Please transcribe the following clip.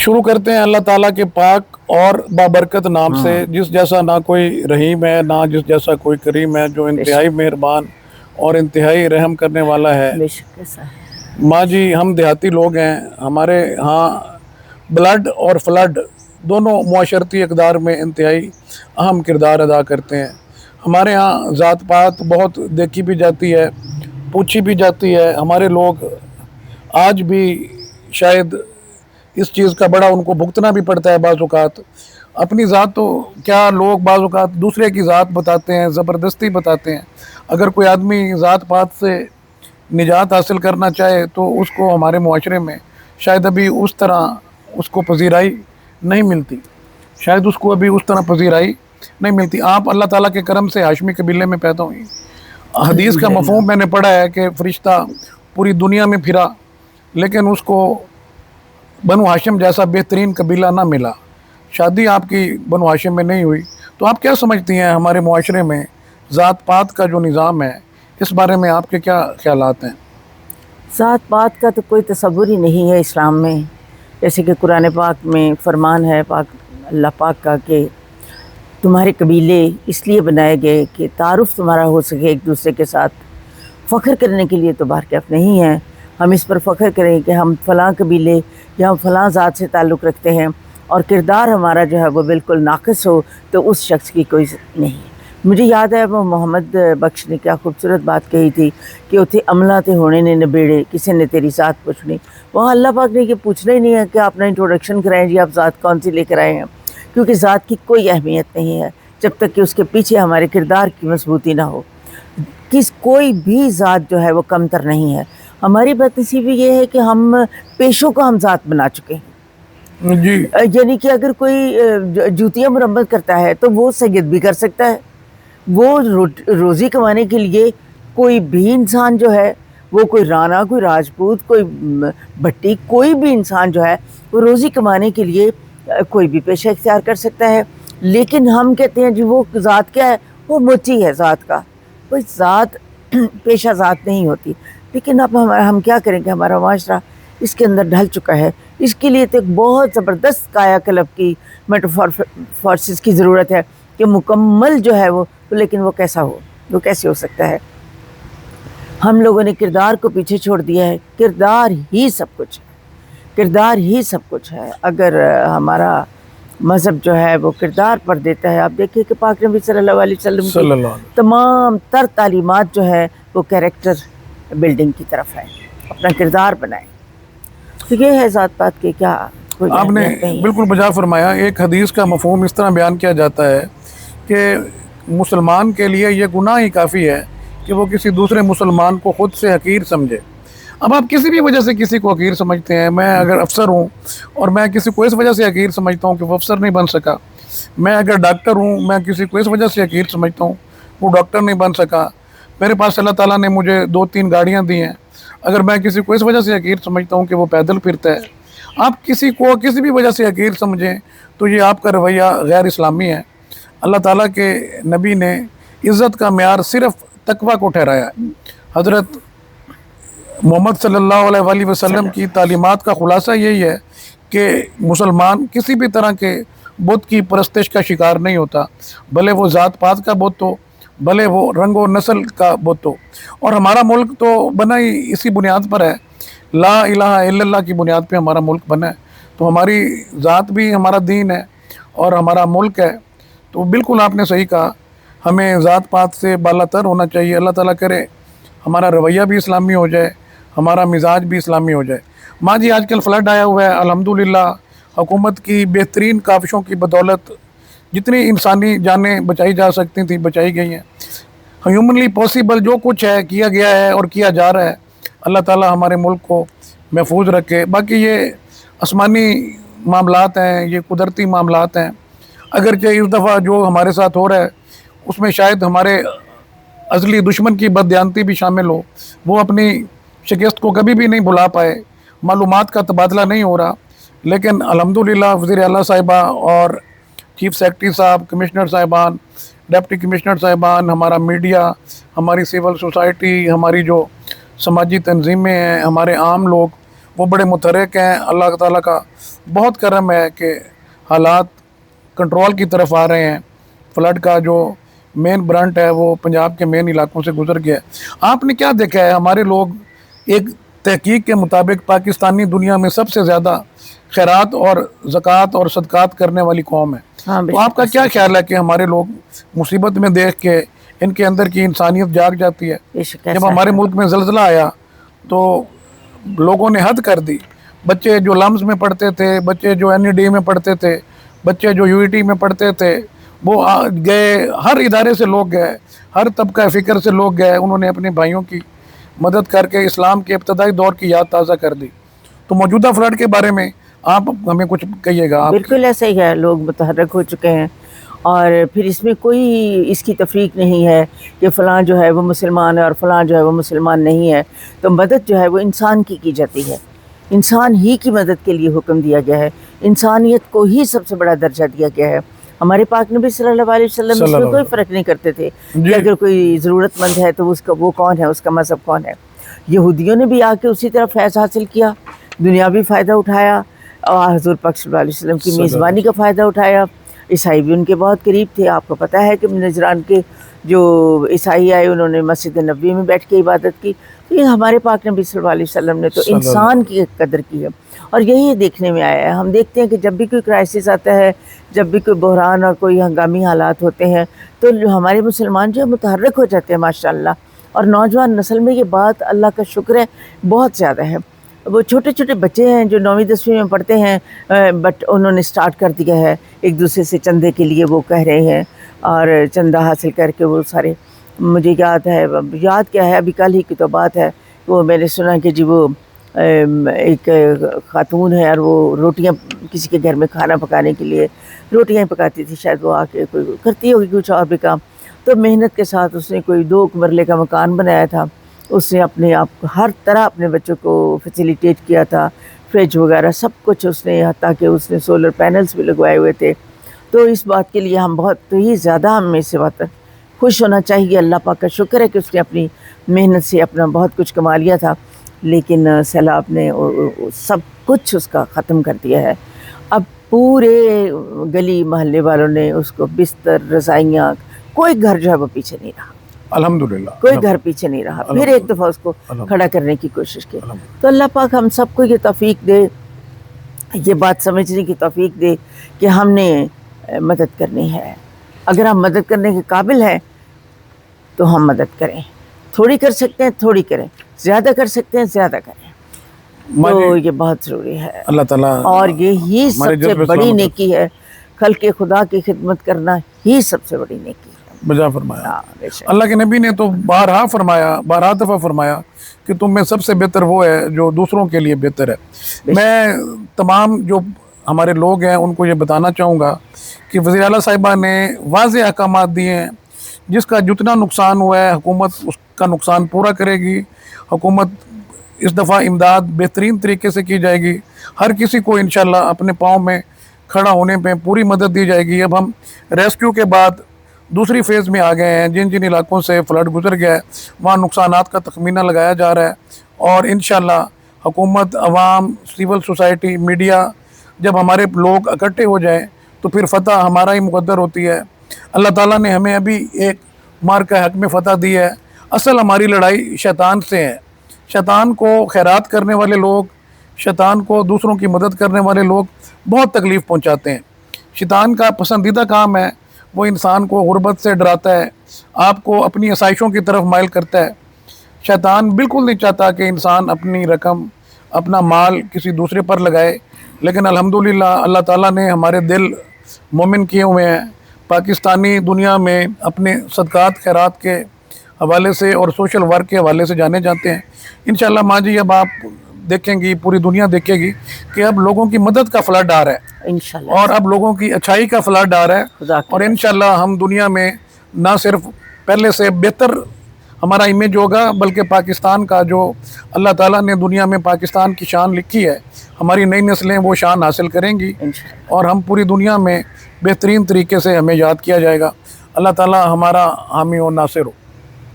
شروع کرتے ہیں اللہ تعالیٰ کے پاک اور بابرکت نام سے، جس جیسا نہ کوئی رحیم ہے نہ جس جیسا کوئی کریم ہے، جو انتہائی مہربان اور انتہائی رحم کرنے والا ہے۔ بے شک ایسا ہے۔ ماں جی، ہم دیہاتی لوگ ہیں، ہمارے ہاں بلڈ اور فلڈ دونوں معاشرتی اقدار میں انتہائی اہم کردار ادا کرتے ہیں۔ ہمارے ہاں ذات پات بہت دیکھی بھی جاتی ہے، پوچھی بھی جاتی ہے۔ ہمارے لوگ آج بھی شاید اس چیز کا بڑا ان کو بھگتنا بھی پڑتا ہے بعض اوقات۔ اپنی ذات تو کیا لوگ بعض اوقات دوسرے کی ذات بتاتے ہیں، زبردستی بتاتے ہیں۔ اگر کوئی آدمی ذات پات سے نجات حاصل کرنا چاہے تو اس کو ہمارے معاشرے میں شاید ابھی اس طرح اس کو پذیرائی نہیں ملتی، شاید اس کو ابھی اس طرح پذیرائی نہیں ملتی۔ آپ اللہ تعالیٰ کے کرم سے ہاشمی قبیلے میں پیدا ہوئی۔ حدیث کا مفہوم میں نے پڑھا ہے کہ فرشتہ پوری دنیا میں پھرا لیکن اس کو بنو ہاشم جیسا بہترین قبیلہ نہ ملا۔ شادی آپ کی بنو ہاشم میں نہیں ہوئی، تو آپ کیا سمجھتی ہیں ہمارے معاشرے میں ذات پات کا جو نظام ہے، اس بارے میں آپ کے کیا خیالات ہیں؟ ذات پات کا تو کوئی تصور ہی نہیں ہے اسلام میں، جیسے کہ قرآن پاک میں فرمان ہے پاک اللہ پاک کا کہ تمہارے قبیلے اس لیے بنائے گئے کہ تعارف تمہارا ہو سکے ایک دوسرے کے ساتھ۔ فخر کرنے کے لیے تو بارکیف نہیں ہے، ہم اس پر فخر کریں کہ ہم فلاں قبیلے یا ہم فلاں ذات سے تعلق رکھتے ہیں اور کردار ہمارا جو ہے وہ بالکل ناقص ہو تو اس شخص کی کوئی نہیں۔ مجھے یاد ہے وہ محمد بخش نے کیا خوبصورت بات کہی تھی کہ اتھے عملہ تے ہونے نے نبیڑے کسی نے تیری ذات پوچھنی۔ وہاں اللہ پاک نے یہ پوچھنا ہی نہیں ہے کہ آپ اپنا انٹروڈکشن کرائیں جی آپ ذات کون سی لے کر آئے ہیں، کیونکہ ذات کی کوئی اہمیت نہیں ہے جب تک کہ اس کے پیچھے ہمارے کردار کی مضبوطی نہ ہو۔ کوئی بھی ذات جو ہے وہ کمتر نہیں ہے۔ ہماری بد نصیبی یہ ہے کہ ہم پیشوں کو ہم ذات بنا چکے ہیں جی، یعنی کہ اگر کوئی جوتیاں مرمت کرتا ہے تو وہ سید بھی کر سکتا ہے۔ وہ روزی کمانے کے لیے کوئی بھی انسان جو ہے وہ کوئی رانا، کوئی راجپوت، کوئی بھٹی، کوئی بھی انسان جو ہے وہ روزی کمانے کے لیے کوئی بھی پیشہ اختیار کر سکتا ہے۔ لیکن ہم کہتے ہیں جی وہ ذات کیا ہے، وہ موچی ہے ذات کا، کوئی ذات پیشہ ذات نہیں ہوتی۔ لیکن اب ہم کیا کریں کہ ہمارا معاشرہ اس کے اندر ڈھل چکا ہے۔ اس کے لیے تو ایک بہت زبردست کایا کلب کی میٹافورسز کی ضرورت ہے کہ مکمل جو ہے وہ، لیکن وہ کیسا ہو، وہ کیسے ہو سکتا ہے؟ ہم لوگوں نے کردار کو پیچھے چھوڑ دیا ہے۔ کردار ہی سب کچھ ہے، کردار ہی سب کچھ ہے۔ اگر ہمارا مذہب جو ہے وہ کردار پر دیتا ہے، آپ دیکھیں کہ پاک نبی صلی اللہ علیہ وسلم کی تمام تر تعلیمات جو ہے وہ کیریکٹر بلڈنگ کی طرف ہے، اپنا کردار بنائیں۔ تو یہ ہے ذات پات کے کیا کوئی آپ نے بالکل بجا فرمایا۔ ایک حدیث کا مفہوم اس طرح بیان کیا جاتا ہے کہ مسلمان کے لیے یہ گناہ ہی کافی ہے کہ وہ کسی دوسرے مسلمان کو خود سے حقیر سمجھے۔ اب آپ کسی بھی وجہ سے کسی کو حقیر سمجھتے ہیں، میں اگر افسر ہوں اور میں کسی کو اس وجہ سے حقیر سمجھتا ہوں کہ وہ افسر نہیں بن سکا، میں اگر ڈاکٹر ہوں میں کسی کو اس وجہ سے حقیر سمجھتا ہوں وہ ڈاکٹر نہیں بن سکا، میرے پاس اللہ تعالیٰ نے مجھے 2-3 گاڑیاں دی ہیں، اگر میں کسی کو اس وجہ سے حقیر سمجھتا ہوں کہ وہ پیدل پھرتا ہے، آپ کسی کو کسی بھی وجہ سے حقیر سمجھیں تو یہ آپ کا رویہ غیر اسلامی ہے۔ اللہ تعالیٰ کے نبی نے عزت کا معیار صرف تقوی کو ٹھہرایا ہے۔ حضرت محمد صلی اللہ علیہ وآلہ وسلم کی تعلیمات کا خلاصہ یہی ہے کہ مسلمان کسی بھی طرح کے بت کی پرستش کا شکار نہیں ہوتا، بھلے وہ ذات پات کا بت ہو، بھلے وہ رنگ و نسل کا بت ہو۔ اور ہمارا ملک تو بنا ہی اسی بنیاد پر ہے، لا الہ الا اللہ کی بنیاد پہ ہمارا ملک بنا ہے، تو ہماری ذات بھی ہمارا دین ہے اور ہمارا ملک ہے۔ تو بالکل آپ نے صحیح کہا، ہمیں ذات پات سے بالا تر ہونا چاہیے۔ اللہ تعالیٰ کرے ہمارا رویہ بھی اسلامی ہو جائے، ہمارا مزاج بھی اسلامی ہو جائے۔ ماں جی، آج کل فلڈ آیا ہوا ہے، الحمدللہ حکومت کی بہترین کاوشوں کی بدولت جتنی انسانی جانیں بچائی جا سکتی تھیں بچائی گئی ہیں۔ ہیومنلی پاسبل جو کچھ ہے کیا گیا ہے اور کیا جا رہا ہے۔ اللہ تعالیٰ ہمارے ملک کو محفوظ رکھے۔ باقی یہ آسمانی معاملات ہیں، یہ قدرتی معاملات ہیں، اگرچہ اس دفعہ جو ہمارے ساتھ ہو رہا ہے اس میں شاید ہمارے ازلی دشمن کی بددیانتی بھی شامل ہو، وہ اپنی شکست کو کبھی بھی نہیں بھلا پائے، معلومات کا تبادلہ نہیں ہو رہا، لیکن الحمدللہ وزیر اعلیٰ صاحبہ اور چیف سیکرٹری صاحب، کمشنر صاحبان، ڈپٹی کمشنر صاحبان، ہمارا میڈیا، ہماری سول سوسائٹی، ہماری جو سماجی تنظیمیں ہیں، ہمارے عام لوگ، وہ بڑے متحرک ہیں. اللہ تعالیٰ کا بہت کرم ہے کہ حالات کنٹرول کی طرف آ رہے ہیں. فلڈ کا جو مین برانٹ ہے وہ پنجاب کے مین علاقوں سے گزر گیا ہے. آپ نے کیا دیکھا ہے؟ ہمارے لوگ ایک تحقیق کے مطابق پاکستانی دنیا میں سب سے زیادہ خیرات اور زکوٰۃ اور صدقات کرنے والی قوم ہے. ہاں تو آپ کا کیا خیال ہے کہ ہمارے لوگ مصیبت میں دیکھ کے ان کے اندر کی انسانیت جاگ جاتی ہے؟ بے شک جب ایسا ہمارے ملک میں زلزلہ آیا تو لوگوں نے حد کر دی. بچے جو لمز میں پڑھتے تھے، بچے جو NED میں پڑھتے تھے، بچے جو UET میں پڑھتے تھے، وہ گئے. ہر ادارے سے لوگ گئے، ہر طبقہ فکر سے لوگ گئے. انہوں نے اپنے بھائیوں کی مدد کر کے اسلام کے ابتدائی دور کی یاد تازہ کر دی. تو موجودہ فلڈ کے بارے میں آپ ہمیں کچھ کہیے گا. آپ بالکل ایسا ہی ہے، لوگ متحرک ہو چکے ہیں، اور پھر اس میں کوئی اس کی تفریق نہیں ہے کہ فلاں جو ہے وہ مسلمان ہے اور فلاں جو ہے وہ مسلمان نہیں ہے. تو مدد جو ہے وہ انسان کی جاتی ہے، انسان ہی کی مدد کے لیے حکم دیا گیا ہے، انسانیت کو ہی سب سے بڑا درجہ دیا گیا ہے. ہمارے پاک نبی صلی اللہ علیہ وسلم اس میں کوئی فرق نہیں کرتے تھے کہ اگر کوئی ضرورت مند ہے تو وہ کون ہے، اس کا مذہب کون ہے. یہودیوں نے بھی آ کے اسی طرح فیض حاصل کیا، دنیاوی فائدہ اٹھایا، اور حضور پاک صلی اللہ علیہ وسلم کی میزبانی کا فائدہ اٹھایا. عیسائی بھی ان کے بہت قریب تھے. آپ کو پتہ ہے کہ نجران کے جو عیسائی آئے انہوں نے مسجد نبوی میں بیٹھ کے عبادت کی. یہ ہمارے پاک نبی صلی اللہ علیہ وسلم نے تو انسان کی قدر کی ہے، اور یہی دیکھنے میں آیا ہے. ہم دیکھتے ہیں کہ جب بھی کوئی کرائسس آتا ہے، جب بھی کوئی بحران اور کوئی ہنگامی حالات ہوتے ہیں، تو ہمارے مسلمان جو ہے متحرک ہو جاتے ہیں ماشاءاللہ. اور نوجوان نسل میں یہ بات اللہ کا شکر ہے بہت زیادہ ہے. وہ چھوٹے چھوٹے بچے ہیں جو 9ویں 10ویں میں پڑھتے ہیں، بٹ انہوں نے سٹارٹ کر دیا ہے ایک دوسرے سے چندے کے لیے وہ کہہ رہے ہیں، اور چندہ حاصل کر کے وہ سارے. مجھے یاد کیا ہے، ابھی کل ہی کی تو بات ہے، وہ میں نے سنا کہ جی وہ ایک خاتون ہے اور وہ روٹیاں کسی کے گھر میں کھانا پکانے کے لیے روٹیاں پکاتی تھی، شاید وہ آ کے کوئی کرتی ہوگی کچھ اور بھی کام. تو محنت کے ساتھ اس نے کوئی 2 مرلے کا مکان بنایا تھا. اس نے اپنے آپ کو ہر طرح اپنے بچوں کو فیسیلیٹیٹ کیا تھا، فریج وغیرہ سب کچھ اس نے، حتیٰ کہ اس نے سولر پینلز بھی لگوائے ہوئے تھے. تو اس بات کے لیے ہم بہت ہی زیادہ ہمیں اس بات خوش ہونا چاہیے. اللہ پاک کا شکر ہے کہ اس نے اپنی محنت سے اپنا بہت کچھ کما لیا تھا، لیکن سیلاب نے سب کچھ اس کا ختم کر دیا ہے. اب پورے گلی محلے والوں نے اس کو بستر، رضائیاں، کوئی گھر جو ہے وہ پیچھے نہیں رہا، الحمدللہ کوئی گھر پیچھے نہیں رہا. پھر ایک دفعہ اس کو کھڑا کرنے کی کوشش کی. تو اللہ پاک ہم سب کو یہ توفیق دے، یہ بات سمجھنے کی توفیق دے کہ ہم نے مدد کرنی ہے. اگر ہم مدد کرنے کے قابل ہیں تو ہم مدد کریں. تھوڑی کر سکتے ہیں تھوڑی کریں، زیادہ کر سکتے ہیں زیادہ کریں. تو یہ بہت ضروری ہے اللہ تعالیٰ. اور یہی سب سے بڑی نیکی ہے، خلق خدا کی خدمت کرنا ہی سب سے بڑی نیکی ہے. بجا فرمایا. اللہ کے نبی نے تو بارہا دفعہ فرمایا کہ تم میں سب سے بہتر وہ ہے جو دوسروں کے لیے بہتر ہے. میں تمام جو ہمارے لوگ ہیں ان کو یہ بتانا چاہوں گا کہ وزیر اعلیٰ صاحبہ نے واضح احکامات دیے ہیں. جس کا جتنا نقصان ہوا ہے حکومت اس کا نقصان پورا کرے گی. حکومت اس دفعہ امداد بہترین طریقے سے کی جائے گی. ہر کسی کو انشاءاللہ اپنے پاؤں میں کھڑا ہونے پہ پوری مدد دی جائے گی. اب ہم ریسکیو کے بعد دوسری فیز میں آ گئے ہیں. جن علاقوں سے فلڈ گزر گیا ہے وہاں نقصانات کا تخمینہ لگایا جا رہا ہے، اور انشاءاللہ حکومت، عوام، سول سوسائٹی، میڈیا، جب ہمارے لوگ اکٹھے ہو جائیں تو پھر فتح ہمارا ہی مقدر ہوتی ہے. اللہ تعالیٰ نے ہمیں ابھی ایک مارکہ حق میں فتح دی ہے. اصل ہماری لڑائی شیطان سے ہے. شیطان کو خیرات کرنے والے لوگ، شیطان کو دوسروں کی مدد کرنے والے لوگ بہت تکلیف پہنچاتے ہیں. شیطان کا پسندیدہ کام ہے وہ انسان کو غربت سے ڈراتا ہے، آپ کو اپنی آسائشوں کی طرف مائل کرتا ہے. شیطان بالکل نہیں چاہتا کہ انسان اپنی رقم، اپنا مال کسی دوسرے پر لگائے. لیکن الحمدللہ اللہ تعالیٰ نے ہمارے دل مومن کیے ہوئے ہیں. پاکستانی دنیا میں اپنے صدقات خیرات کے حوالے سے اور سوشل ورک کے حوالے سے جانے جاتے ہیں. انشاءاللہ ماں جی اب آپ دیکھیں گی، پوری دنیا دیکھے گی کہ اب لوگوں کی مدد کا فلڈ آ رہا ہے انشاءاللہ، اور اب لوگوں کی اچھائی کا فلڈ آ رہا ہے. اور انشاءاللہ ہم دنیا میں نہ صرف پہلے سے بہتر ہمارا امیج ہوگا، بلکہ پاکستان کا جو اللہ تعالیٰ نے دنیا میں پاکستان کی شان لکھی ہے، ہماری نئی نسلیں وہ شان حاصل کریں گی اور ہم پوری دنیا میں بہترین طریقے سے ہمیں یاد کیا جائے گا. اللہ تعالیٰ ہمارا حامی و ناصر ہو.